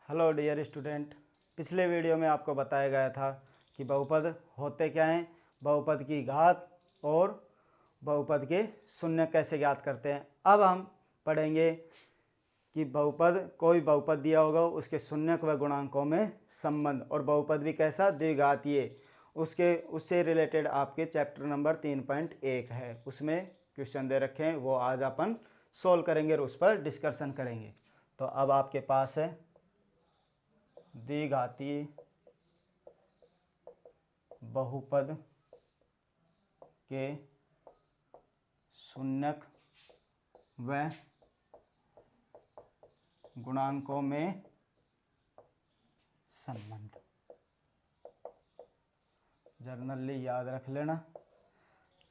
Hello dear student, पिछले video में आपको बताया गया था कि बहुपद होते क्या हैं, बहुपद की घात और बहुपद के शून्य कैसे ज्ञात करते हैं। अब हम पढ़ेंगे कि बहुपद, कोई बहुपद दिया होगा उसके शून्यक व गुणांकों में संबंध, और बहुपद भी कैसा, द्विघातीय, उससे रिलेटेड आपके चैप्टर नंबर 3.1 है, उसमें क्वेश्चन दे रखे हैं, वो आज अपन सोल्व करेंगे और उस पर डिस्कशन करेंगे। तो अब आपके पास है द्विघातीय बहुपद के शून्यक व गुणांकों में संबंध। जर्नली याद रख लेना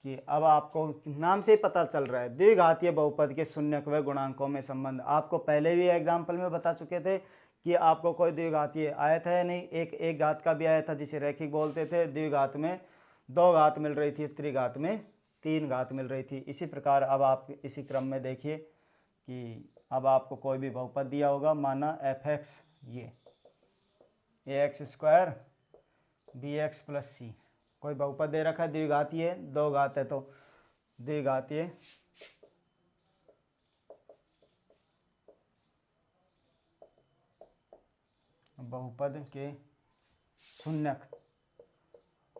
कि अब आपको नाम से ही पता चल रहा है द्विघातीय बहुपद के शून्यक व गुणांकों में संबंध। आपको पहले भी एग्जाम्पल में बता चुके थे कि आपको कोई द्विघातीय आया था या नहीं। एक घात का भी आया था जिसे रैखिक बोलते थे। द्विघात में 2 घात मिल रही थी, त्रिघात में 3 घात मिल रही थी। इसी प्रकार अब आप इसी क्रम में देखिए कि अब आपको कोई भी बहुपद दिया होगा, माना f(x), ये ax² bx + c, कोई बहुपद दे रखा है, द्विघातीय है, 2 घात है तो द्विघातीय बहुपद के शून्यक।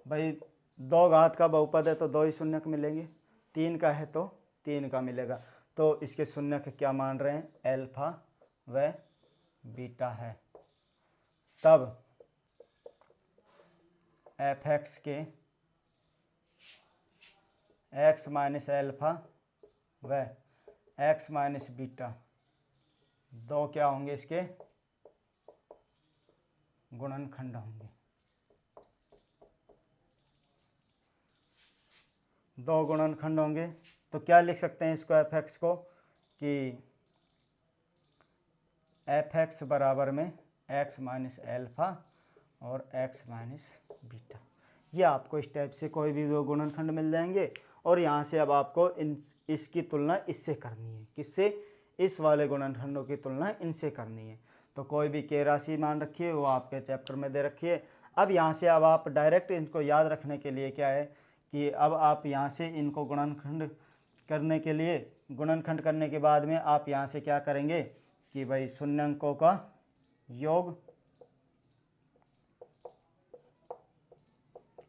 भाई 2 घात का बहुपद है तो 2 ही शून्यक मिलेंगे, 3 का है तो 3 का मिलेगा। तो इसके शून्यक क्या मान रहे हैं, अल्फा व बीटा है। तब f(x) के x - अल्फा व x - बीटा 2 क्या होंगे, इसके गुणनखंड होंगे। 2 गुणनखंड होंगे तो क्या लिख सकते हैं इसको, f(x) को, कि f(x) बराबर में x - अल्फा और x - बीटा। ये आपको इस टाइप से कोई भी 2 गुणनखंड मिल जाएंगे और यहाँ से अब आपको इसकी तुलना इससे करनी है। किससे, इस वाले गुणनखंडों की तुलना इनसे करनी है। तो कोई भी k राशि मान रखिए, वो आपके चैप्टर में दे रखी है। अब यहाँ से अब आप डायरेक्ट इनको याद रखने के लिए क्या है कि अब आप यहाँ से इनको गुणनखंड करने के लिए, गुणनखंड करने के बाद में आप यहाँ से क्या करेंगे कि भाई शून्यंकों का योग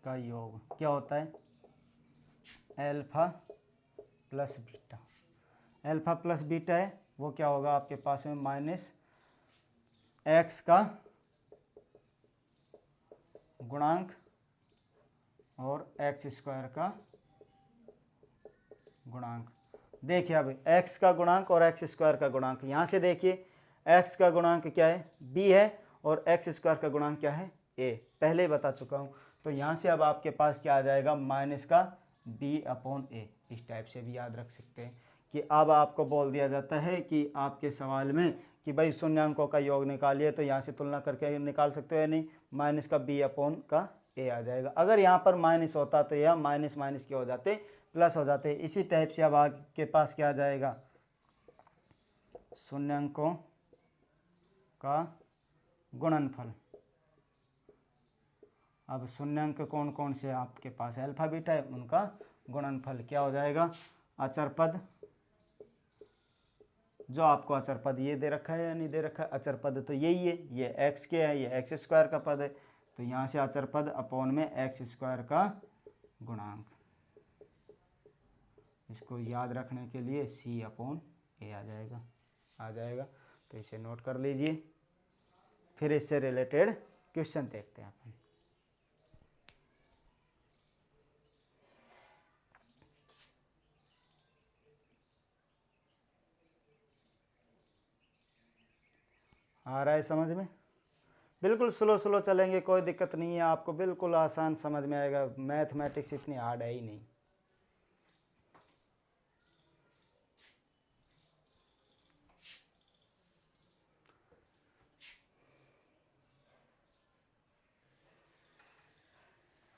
क्या होता है, alpha plus beta. Alpha plus beta है वो क्या होगा आपके पास में, -x का गुणांक और x² का गुणांक। देखिए अब x का गुणांक और x² का गुणांक, यहाँ से देखिए x का गुणांक क्या है, b है, और x² का गुणांक क्या है, a, पहले ही बता चुका हूँ। तो यहाँ से अब आपके पास क्या आ जाएगा, माइनस का b/a। इस टाइप से भी याद रख सकते हैं कि अब आपको बोल दिया जाता है कि आपके सवाल में कि भाई शून्यांकों का योग निकालिए, तो यहाँ से तुलना करके निकाल सकते हो या नहीं, माइनस का b/a आ जाएगा। अगर यहाँ पर माइनस होता तो यह माइनस माइनस क्या हो जाते, प्लस हो जाते। इसी टाइप से अब आपके पास क्या आ जाएगा, शून्यांकों का गुणनफल। अब शून्यांक कौन कौन से आपके पास, अल्फा बीटा है, उनका गुणनफल क्या हो जाएगा, अचर पद, जो आपको अचर पद ये दे रखा है या नहीं दे रखा है, अचर पद तो यही है, ये x के है, ये x² का पद है, तो यहाँ से अचर पद अपॉन में x² का गुणांक। इसको याद रखने के लिए c/a आ जाएगा। तो इसे नोट कर लीजिए। फिर इससे रिलेटेड क्वेश्चन देखते हैं अपन। आ रहा है समझ में, बिल्कुल स्लो स्लो चलेंगे, कोई दिक्कत नहीं है, आपको बिल्कुल आसान समझ में आएगा। मैथमेटिक्स इतनी हार्ड है ही नहीं।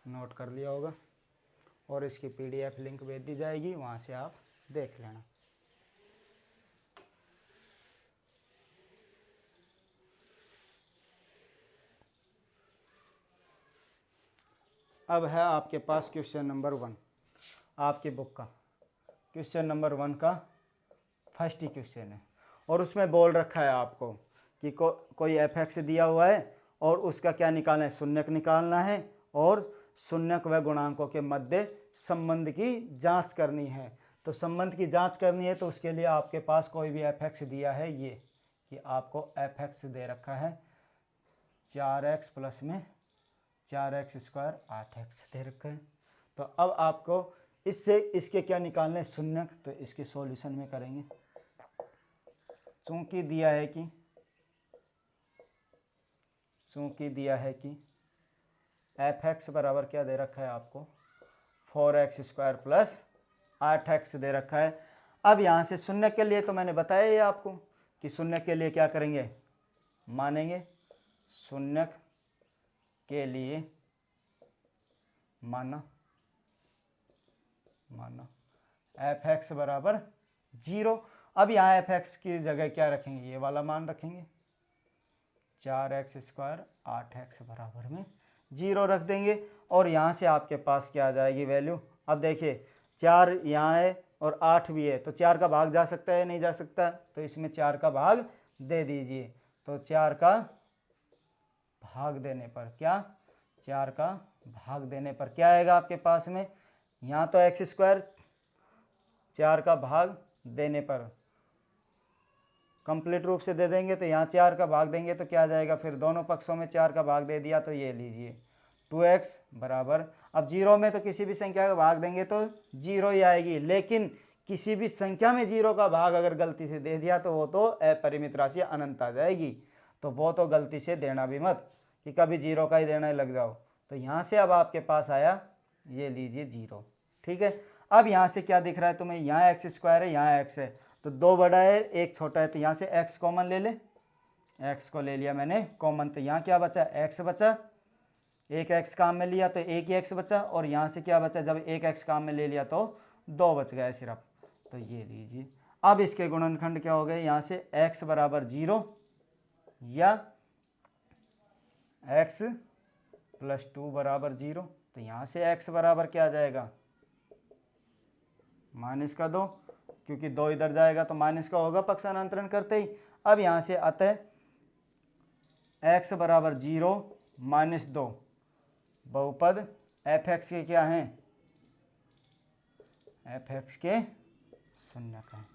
नोट कर लिया होगा और इसकी PDF लिंक भेज दी जाएगी, वहाँ से आप देख लेना। अब है आपके पास क्वेश्चन नंबर 1 आपके बुक का। क्वेश्चन नंबर 1 का फर्स्ट ही क्वेश्चन है और उसमें बोल रखा है आपको कि कोई f(x) दिया हुआ है और उसका क्या निकालना है, शून्यक निकालना है और शून्यक व गुणांकों के मध्य संबंध की जांच करनी है। तो संबंध की जांच करनी है तो उसके लिए आपके पास कोई भी f(x) दिया है, ये कि आपको f(x) दे रखा है 4x प्लस में 4x स्क्वायर 8x दे रखा है। तो अब आपको इससे इसके क्या निकालने, शून्यक, तो इसके सॉल्यूशन में करेंगे। चूंकि दिया है कि f(x) बराबर क्या दे रखा है आपको 4x स्क्वायर प्लस 8x दे रखा है। अब यहाँ से शून्यक के लिए तो मैंने बताया ही आपको कि शून्यक के लिए क्या करेंगे, मानेंगे। शून्यक के लिए माना f(x) बराबर 0। अब यहाँ f(x) की जगह क्या रखेंगे, ये वाला मान रखेंगे 4x स्क्वायर 8x बराबर में 0 रख देंगे और यहाँ से आपके पास क्या आ जाएगी वैल्यू। अब देखिए 4 यहाँ है और 8 भी है तो 4 का भाग जा सकता है, नहीं जा सकता, तो इसमें 4 का भाग दे दीजिए। तो 4 का भाग देने पर क्या, 4 का भाग देने पर क्या आएगा आपके पास में, यहाँ तो x स्क्वायर 4 का भाग देने पर कंप्लीट रूप से दे देंगे तो यहाँ 4 का भाग देंगे तो क्या आ जाएगा, फिर दोनों पक्षों में 4 का भाग दे दिया तो ये लीजिए 2x बराबर। अब 0 में तो किसी भी संख्या का भाग देंगे तो 0 ही आएगी, लेकिन किसी भी संख्या में 0 का भाग अगर गलती से दे दिया तो वो तो अपरिमित राशि अनंत आ जाएगी। तो वो तो गलती से देना भी मत कि कभी 0 का ही देना लग जाओ। तो यहाँ से अब आपके पास आया, ये लीजिए 0, ठीक है। अब यहाँ से क्या दिख रहा है तुम्हें, यहाँ x स्क्वायर है, यहाँ x है, तो 2 बड़ा है 1 छोटा है, तो यहाँ से x कॉमन ले ले, x को ले लिया मैंने कॉमन, तो यहाँ क्या बचा, x बचा, एक x काम में लिया तो एक ही x बचा, और यहाँ से क्या बचा, जब एक x काम में ले लिया तो 2 बच गए सिर्फ। तो ये लीजिए। अब इसके गुणनखंड क्या हो गए, यहाँ से x बराबर 0 या x प्लस 2 बराबर 0, तो यहाँ से x बराबर क्या आ जाएगा, माइनस का 2, क्योंकि 2 इधर जाएगा तो माइनस का होगा पक्षांतरण करते ही। अब यहाँ से अतः x बराबर 0 माइनस 2 बहुपद f(x) के क्या हैं, f(x) के शून्यक हैं।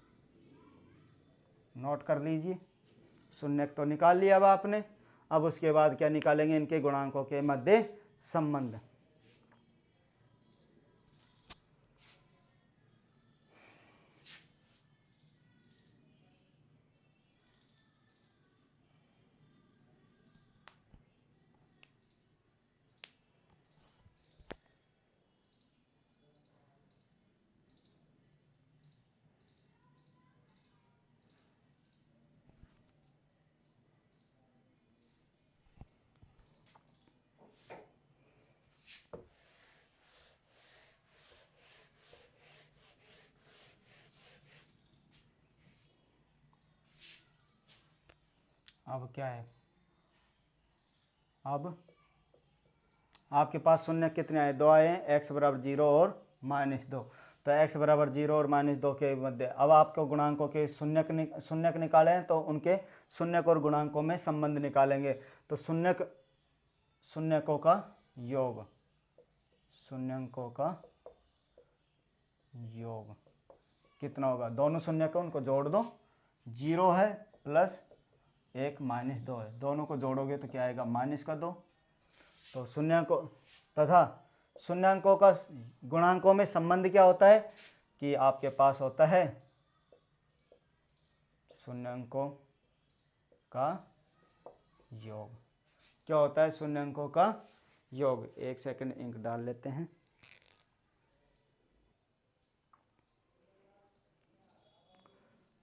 नोट कर लीजिए, शून्यक तो निकाल लिया अब आपने। अब उसके बाद क्या निकालेंगे, इनके गुणांकों के मध्य संबंध। अब क्या है, अब आपके पास शून्य कितने आए, 2 आए हैं, x बराबर 0 और -2। तो x बराबर 0 और -2 के मध्य अब आपको गुणांकों के शून्यक निकाले हैं तो उनके शून्यक और गुणांकों में संबंध निकालेंगे। तो शून्यकों का योग कितना होगा, दोनों शून्यक उनको जोड़ दो, 0 है प्लस 1 -2 है, दोनों को जोड़ोगे तो क्या आएगा, -2। तो शून्यकों तथा शून्यकों का गुणांकों में संबंध क्या होता है कि आपके पास होता है शून्यकों का योग। क्या होता है, शून्यकों का योग। एक सेकंड इंक डाल लेते हैं।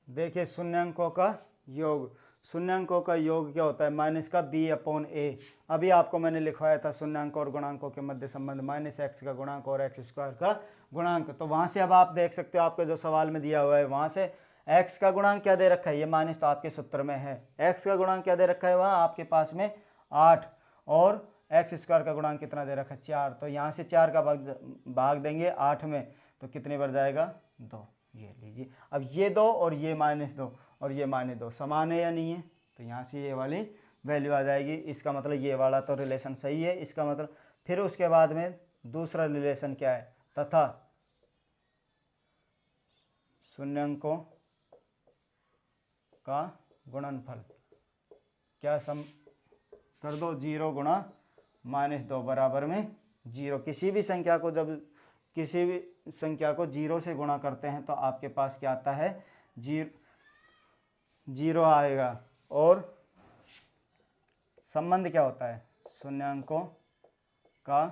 देखिए शून्यकों का योग, शून्यकों का योग क्या होता है, माइनस का b/a। अभी आपको मैंने लिखवाया था शून्यंक और गुणांकों के मध्य संबंध, -x का गुणांक और x स्क्वायर का गुणांक। तो वहाँ से अब आप देख सकते हो, आपके जो सवाल में दिया हुआ है वहाँ से x का गुणांक क्या दे रखा है, ये माइनस तो आपके सूत्र में है। x का गुणांक क्या दे रखा है वहाँ आपके पास में 8 और एक्स स्क्वायर का गुणांक कितना दे रखा है 4, तो यहाँ से 4 का भाग देंगे 8 में तो कितने बार जाएगा 2। ये लीजिए, अब ये 2 और ये -2 और ये -2 समान है या नहीं है, तो यहाँ से ये वाली वैल्यू आ जाएगी। इसका मतलब ये वाला तो रिलेशन सही है, इसका मतलब फिर उसके बाद में दूसरा रिलेशन क्या है, तथा शून्यंकों का गुणनफल क्या सम कर दो 0 गुणा -2 बराबर में 0। किसी भी संख्या को जब किसी भी संख्या को 0 से गुणा करते हैं तो आपके पास क्या आता है 0 आएगा। और संबंध क्या होता है, शून्यंकों का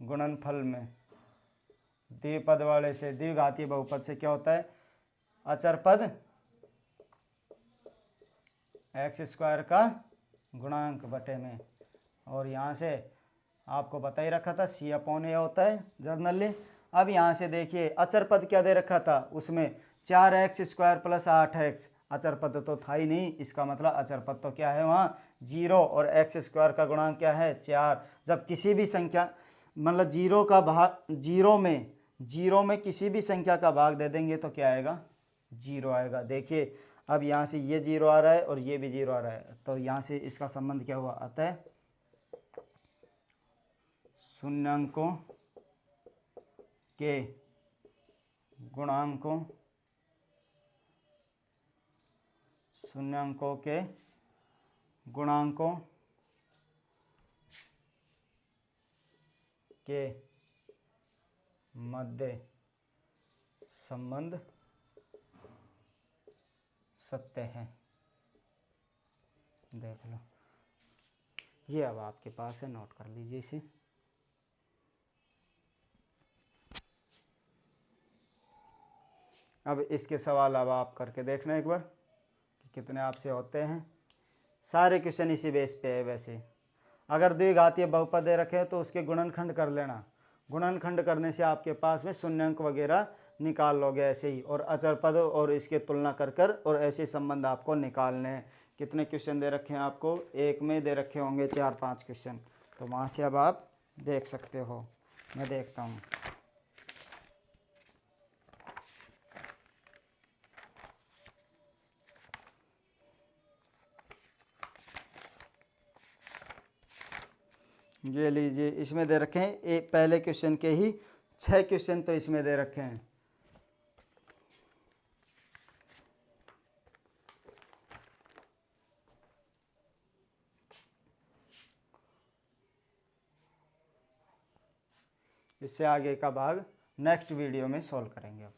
गुणनफल में द्विपद वाले से द्विघातीय बहुपद से क्या होता है, अचर पद x² का गुणांक बटे में। और यहाँ से आपको बता ही रखा था C/A होता है जनरली। अब यहाँ से देखिए अचर पद क्या दे रखा था, उसमें 4x² + 8x, अचर पद तो था ही नहीं, इसका मतलब अचर पद तो क्या है वहाँ 0 और x² का गुणांक क्या है 4। जब किसी भी संख्या मतलब 0 का भाग 0 में किसी भी संख्या का भाग दे देंगे तो क्या आएगा 0 आएगा। देखिए अब यहाँ से ये 0 आ रहा है और ये भी 0 आ रहा है, तो यहाँ से इसका संबंध क्या हुआ, अतः शून्यंकों के गुणांकों के मध्य संबंध सत्य है। देख लो, ये अब आपके पास है, नोट कर लीजिए इसे। अब इसके सवाल अब आप करके देखना एक बार कि कितने आपसे होते हैं। सारे क्वेश्चन इसी बेस पे है। वैसे अगर द्विघातीय बहुपद दे रखे तो उसके गुणनखंड कर लेना, गुणनखंड करने से आपके पास में शून्यंक वगैरह निकाल लोगे ऐसे ही, और अचर पद और इसके तुलना कर कर और ऐसे संबंध आपको निकालने हैं। कितने क्वेश्चन दे रखे हैं आपको, एक में दे रखे होंगे 4-5 क्वेश्चन, तो वहाँ से अब आप देख सकते हो। मैं देखता हूँ। ये लीजिए, इसमें दे रखे हैं एक पहले क्वेश्चन के ही 6 क्वेश्चन तो इसमें दे रखे हैं। इससे आगे का भाग नेक्स्ट वीडियो में सॉल्व करेंगे अब।